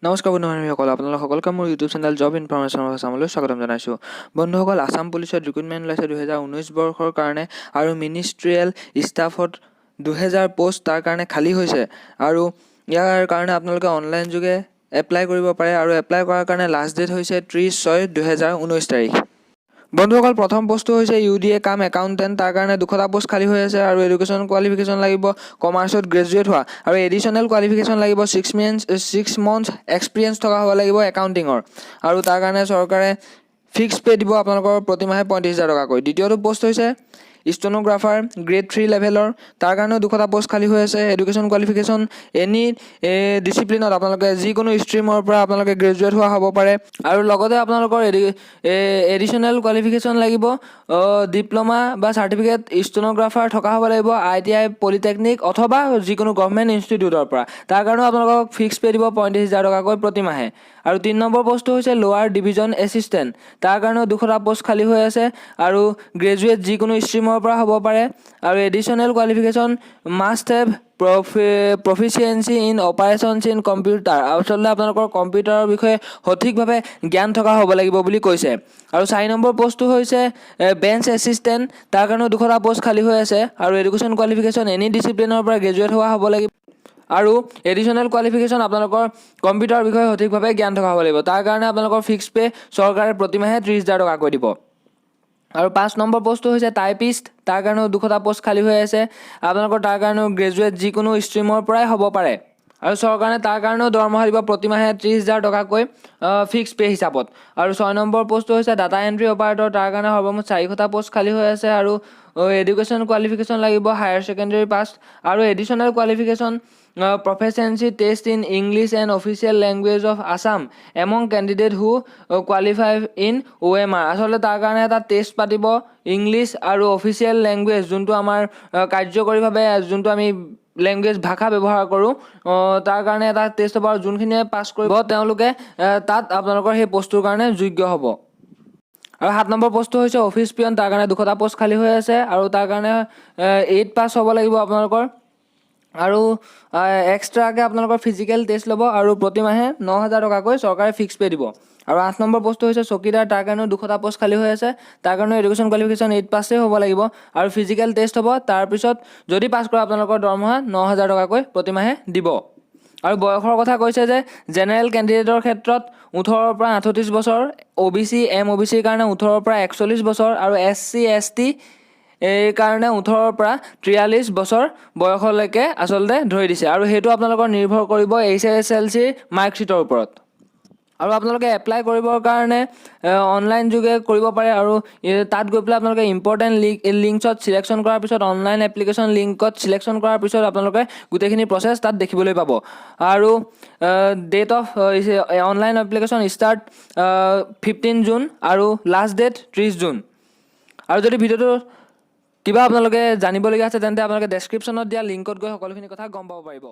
নমস্কাৰ বন্ধুসকল, আপোনালোক সকলোকে মোৰ YouTube channel job information of আছামলৈ স্বাগতম জনাইছোঁ। বন্ধুসকল, আছাম পুলিচত ৰিক্ৰুটমেণ্ট ওলাইছে 2019 বৰ্ষৰ কাৰণে আৰু মিনিষ্ট্ৰিয়েল ষ্টাফত 2000 পোষ্ট তাৰ কাৰণে খালী হৈছে আৰু ইয়াৰ কাৰণে আপোনালোকে অনলাইন যোগে এপ্লাই কৰিব পাৰে আৰু এপ্লাই কৰাৰ কাৰণে লাষ্ট ডেট হৈছে 30/6/2019 তাৰিখ। বন্ধুসকল, প্ৰথম পোষ্টটো হৈছে UDA কাম একাউণ্টেণ্ট। তাৰ কাৰণে 200টা পোষ্ট খালী হৈ আছে আৰু এডুকেশ্যন কোৱালিফিকেশ্যন লাগিব কমাৰ্চত গ্ৰেজুৱেট হোৱা আৰু এডিশ্যনেল কোৱালিফিকেশ্যন লাগিব 6 months এক্সপিৰিয়েঞ্চ থকা হ'ব লাগিব একাউণ্টিঙৰ আৰু তাৰ কাৰণে চৰকাৰে ফিক্স পে' দিব আপোনালোকৰ প্ৰতিমাহে 35,000 টকাকৈ। দ্বিতীয়টো পোষ্ট হৈছে ষ্টেনোগ্ৰাফাৰ গ্ৰেড 3 লেভেলৰ। তাৰ কাৰণেও 200টা পোষ্ট খালী হৈ আছে। এডুকেশ্যন কোৱালিফিকেশ্যন এনি ডিচিপ্লিনত আপোনালোকে যিকোনো ষ্ট্ৰীমৰ পৰা আপোনালোকে গ্ৰেজুৱেট হোৱা হ'ব পাৰে আৰু লগতে আপোনালোকৰ এডিশ্যনেল কোৱালিফিকেশ্যন লাগিব ডিপ্ল'মা বা চাৰ্টিফিকেট ষ্টেনোগ্ৰাফাৰ থকা হ'ব লাগিব ITI পলিটেকনিক অথবা যিকোনো গভৰ্ণমেণ্ট ইনষ্টিটিউটৰ পৰা। তাৰ কাৰণেও আপোনালোকক ফিক্স পে' দিব 35,000 টকাকৈ প্ৰতিমাহে। আৰু 3 নম্বৰ পোষ্টটো হৈছে লোৱাৰ ডিভিজন এছিষ্টেণ্ট। তাৰ কাৰণেও 200টা পোষ্ট খালী হৈ আছে আৰু গ্ৰেজুৱেট যিকোনো ষ্ট্ৰীমৰ পৰা হ'ব পাৰে আৰু additional qualification must have proficiency in operations in computer. আচলতে আপোনালোকৰ কম্পিউটাৰৰ বিষয়ে সঠিকভাৱে জ্ঞান থকা হ'ব লাগিব বুলি কৈছে। আৰু 4 নম্বৰ পোষ্টটো হৈছে বেঞ্চ এছিষ্টেণ্ট। তাৰ কাৰণেও 200টা পোষ্ট খালী হৈ আছে আৰু এডুকেশ্যন কোৱালিফিকেশ্যন এনি ডিচিপ্লিনৰ পৰা গ্ৰেজুৱেট হোৱা হ'ব লাগিব আৰু এডিশ্যনেল কোৱালিফিকেশ্যন আপোনালোকৰ কম্পিউটাৰৰ বিষয়ে সঠিকভাৱে জ্ঞান থকা হ'ব লাগিব। তাৰ কাৰণে আপোনালোকৰ ফিক্স পে' চৰকাৰে প্ৰতিমাহে 30,000 টকাকৈ দিব। আৰু 5 নম্বৰ পোষ্টটো হৈছে টাইপিষ্ট। তাৰ কাৰণেও 200টা পোষ্ট খালী হৈ আছে। আপোনালোকৰ তাৰ কাৰণেও গ্ৰেজুৱেট যিকোনো ষ্ট্ৰীমৰ পৰাই হ'ব পাৰে আৰু চৰকাৰে তাৰ কাৰণেও দৰমহা দিব প্ৰতিমাহে 30,000 টকাকৈ ফিক্স পে' হিচাপত। আৰু 6 নম্বৰ পোষ্টটো হৈছে ডাটা এণ্ট্ৰি অপাৰেটৰ। তাৰ কাৰণে সৰ্বমুঠ 400টা পোষ্ট খালী হৈ আছে আৰু এডুকেশ্যন কোৱালিফিকেশ্যন লাগিব হায়াৰ ছেকেণ্ডেৰী পাছ আৰু additional qualification proficiency test in English and official language of Assam among candidate who qualify in OMR। আচলতে তাৰ কাৰণে এটা টেষ্ট পাতিব ইংলিছ আৰু অফিচিয়েল লেংগুৱেজ যোনটো আমাৰ কাৰ্যকৰীভাৱে যোনটো আমি লেংগুৱেজ ভাষা ব্যৱহাৰ কৰোঁ তাৰ কাৰণে এটা টেষ্ট হ'ব আৰু যোনখিনিয়ে পাছ কৰিব তেওঁলোকে তাত আপোনালোকৰ সেই পোষ্টটোৰ কাৰণে যোগ্য হ'ব। আৰু 7 নম্বৰ পোষ্টটো হৈছে অফিচ পিয়ন। তাৰ কাৰণে 200টা পোষ্ট খালী হৈ আছে আৰু তাৰ কাৰণে 8 পাছ হ'ব লাগিব আপোনালোকৰ আৰু এক্সট্ৰাকৈ আপোনালোকৰ ফিজিকেল টেষ্ট ল'ব আৰু প্ৰতিমাহে 9,000 টকাকৈ চৰকাৰে ফিক্স পে' দিব। আৰু 8 নম্বৰ পোষ্টটো হৈছে চকীদাৰ। তাৰ কাৰণেও 200টা পোষ্ট খালী হৈ আছে। তাৰ কাৰণেও এডুকেশ্যন কোৱালিফিকেশ্যন 8 পাছেই হ'ব লাগিব আৰু ফিজিকেল টেষ্ট হ'ব। তাৰপিছত যদি পাছ কৰে আপোনালোকৰ দৰমহা 9,000 টকাকৈ প্ৰতিমাহে দিব। আৰু বয়সৰ কথা কৈছে যে জেনেৰেল কেণ্ডিডেটৰ ক্ষেত্ৰত 18 পৰা 38 বছৰ, OBC MOBCৰ কাৰণে 18 পৰা 41 বছৰ আৰু SC ST এই কাৰণে 18 পৰা 43 বছৰ বয়সলৈকে আচলতে ধৰি দিছে আৰু সেইটো আপোনালোকৰ নিৰ্ভৰ কৰিব HSLC মাৰ্কশ্বিটৰ ওপৰত। আৰু আপোনালোকে এপ্লাই কৰিবৰ কাৰণে অনলাইন যোগে কৰিব পাৰে আৰু তাত গৈ পেলাই আপোনালোকে ইম্পৰ্টেণ্ট লিংকছত ছিলেকশ্যন কৰাৰ পিছত অনলাইন এপ্লিকেশ্যন লিংকত ছিলেকশ্যন কৰাৰ পিছত আপোনালোকে গোটেইখিনি প্ৰচেছ তাত দেখিবলৈ পাব। আৰু date of online application start 15 June আৰু লাষ্ট ডেট 30 জুন। আৰু যদি ভিডিঅ'টো কিবা আপোনালোকে জানিবলগীয়া আছে তেন্তে আপোনালোকে ডেছক্ৰিপশ্যনত দিয়া লিংকত গৈ সকলোখিনি কথা গম পাব পাৰিব।